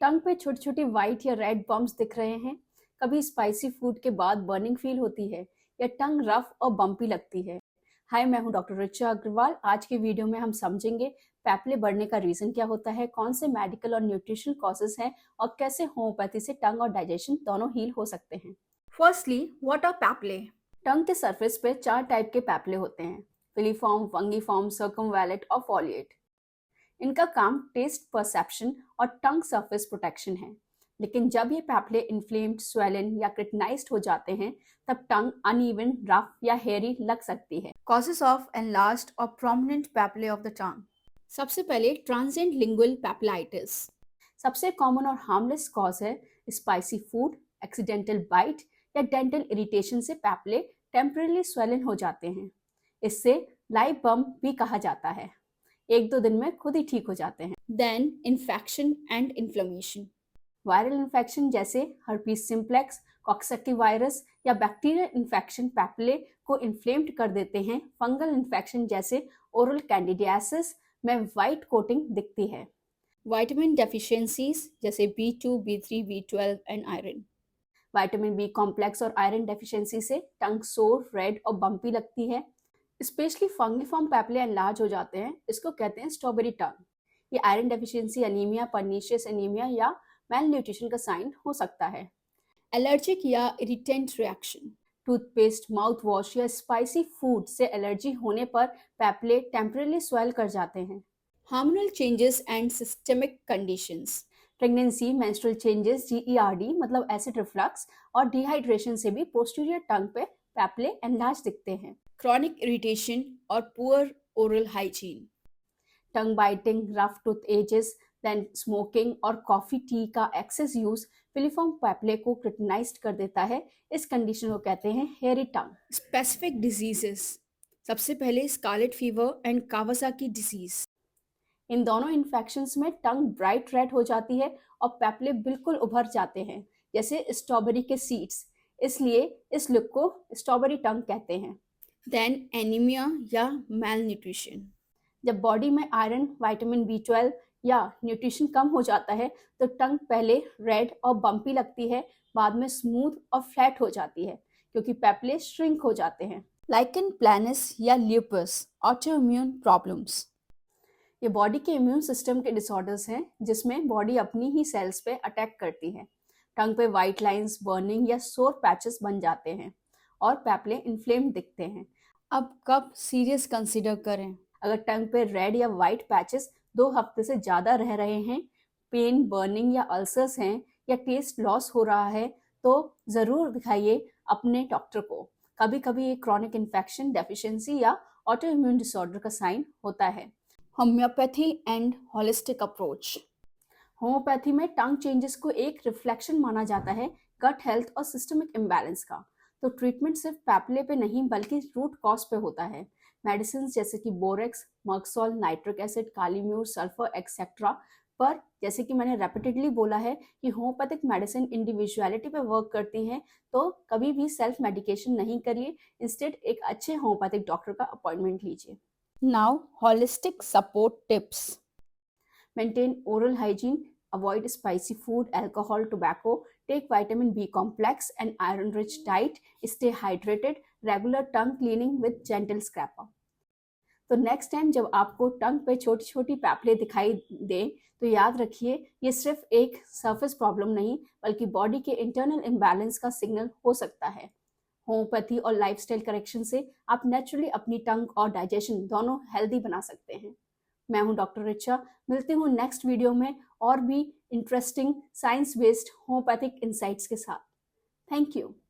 टंग पे छोटी छोटी वाइट या रेड बम्प्स दिख रहे हैं। कभी स्पाइसी फूड के बाद बर्निंग फील होती है या टंग रफ और बम्पी लगती है। हाय, मैं हूं डॉक्टर रिचा अग्रवाल। आज के वीडियो में हम समझेंगे पैपले बढ़ने का रीजन क्या होता है, कौन से मेडिकल और न्यूट्रिशन कॉजेज हैं और कैसे होम्योपैथी से टंग और डाइजेशन दोनों हील हो सकते हैं। Firstly, what are papillae? टंग के सरफेस पे 4 टाइप के पैपले होते हैं: फिलीफॉर्म, वंगीफॉर्म, सर्कमवैलेट और फॉलिएट। इनका काम टेस्ट परसेप्शन और टंग सरफेस प्रोटेक्शन है। लेकिन जब ये पैपले इन्फ्लेम्ड, स्वेलन या क्रिटिनाइज्ड हो जाते हैं, तब टंग अनइवन, रफ या हेयरी लग सकती है। Causes of enlarged or prominent papillae of the tongue. सबसे पहले ट्रांजिएंट लिंगुअल पैपिलाइटिस सबसे कॉमन और हार्मलेस कॉज है। स्पाइसी फूड, एक्सीडेंटल बाइट या डेंटल इरिटेशन से पैपले टेम्पररी स्वेलन हो जाते हैं। इससे लाइव बम्प भी कहा जाता है। 1-2 दिन में खुद ही ठीक हो जाते हैं। Then, infection and inflammation. Viral infection जैसे हर्पीस सिम्प्लेक्स, कॉक्सकी वायरस या बैक्टीरियल इन्फेक्शन पैपले को इन्फ्लेम्ड कर देते हैं। फंगल इन्फेक्शन जैसे ओरल कैंडिडियासिस में वाइट कोटिंग दिखती है। Vitamin deficiencies जैसे B2, B3, B12 and iron. Vitamin B complex और आयरन डेफिशिएंसी से टंग सोर, रेड और बम्पी लगती है। स्पेशली फंगिफॉर्म पैपले एनलार्ज हो जाते हैं। इसको कहते हैं स्ट्रॉबेरी टंग। ये iron deficiency, anaemia, pernicious anaemia या मेल न्यूट्रिशन का साइन हो सकता है। Allergic या irritant reaction. Toothpaste, mouth wash या स्पाइसी फूड से एलर्जी होने पर पैपले टेम्पररी स्वेल कर जाते हैं। Hormonal changes and systemic conditions. Pregnancy, menstrual changes, GERD मतलब एसिड रिफ्लक्स और डिहाइड्रेशन से भी पोस्टीरियर टंग पे पैपले एनलार्ज दिखते हैं। Chronic irritation और poor oral hygiene. Tongue biting, rough tooth edges, then smoking और कॉफी टी का एक्सेस यूज फिलीफॉर्म पैपले को क्रिटिनाइज्ड कर देता है। इस कंडीशन को कहते हैं हेयरी टंग। Specific diseases. सबसे पहले scarlet fever and Kawasaki disease. इन दोनों इन्फेक्शंस में टंग ब्राइट रेड हो जाती है और पैपले बिल्कुल उभर जाते हैं जैसे स्ट्रॉबेरी के सीड्स। इसलिए इस लुक को स्ट्रॉबेरी टंग कहते हैं। देन एनीमिया या malnutrition. जब बॉडी में आयरन, विटामिन B12 या न्यूट्रिशन कम हो जाता है तो टंग पहले रेड और बम्पी लगती है, बाद में स्मूथ और फ्लैट हो जाती है क्योंकि पैपले श्रिंक हो जाते हैं। लाइकन प्लानस या ल्यूपस, ऑटोइम्यून प्रॉब्लम्स. ये बॉडी के इम्यून सिस्टम के डिसऑर्डर्स हैं जिसमें बॉडी अपनी ही सेल्स पे अटैक करती है। टंग पे वाइट लाइंस, बर्निंग या सोर पैचेस बन जाते हैं और पैपले इन्फ्लेम्ड दिखते हैं। अब कब सीरियस कंसीडर करें? अगर टंग पे रेड या वाइट पैचेस 2 हफ्ते से ज़्यादा रह रहे हैं, पेन, बर्निंग या अल्सर्स हैं या टेस्ट लॉस हो रहा है तो ज़रूर दिखाइए अपने डॉक्टर को। कभी कभी ये क्रॉनिक इन्फेक्शन, डेफिशिएंसी या ऑटोइम्यून डिसऑर्डर का साइन होता है। Homeopathy and holistic approach. Homeopathy में टंग चेंजेस को एक रिफ्लेक्शन माना जाता है गट हेल्थ और सिस्टमिक इम्बैलेंस का। तो ट्रीटमेंट सिर्फ पैपले पे नहीं बल्कि रूट कॉज पे होता है। मेडिसिन जैसे कि बोरेक्स, मर्क्सोल, नाइट्रिक एसिड, कालीम्यूर, सल्फर एक्सेट्रा पर, जैसे कि मैंने रेपिटेडली बोला है कि होम्योपैथिक मेडिसिन इंडिविजुअलिटी पे वर्क करती हैं, तो कभी भी सेल्फ मेडिकेशन नहीं करिए। इंस्टेड एक अच्छे होम्योपैथिक डॉक्टर का अपॉइंटमेंट लीजिए। Now, holistic support tips. Maintain oral hygiene, avoid spicy food, alcohol, tobacco, take vitamin B complex and iron rich diet, stay hydrated, regular tongue cleaning with gentle scraper. तो next time जब आपको टंग पे छोटी छोटी पैपले दिखाई दे तो याद रखिए ये सिर्फ एक सरफेस प्रॉब्लम नहीं बल्कि बॉडी के इंटरनल इम्बैलेंस का सिग्नल हो सकता है। होम्योपैथी और लाइफस्टाइल करेक्शन से आप नेचुरली अपनी टंग और डाइजेशन दोनों हेल्दी बना सकते हैं। मैं हूं डॉक्टर रिचा। मिलती हूं नेक्स्ट वीडियो में और भी interesting science based homeopathic insights के साथ। Thank you.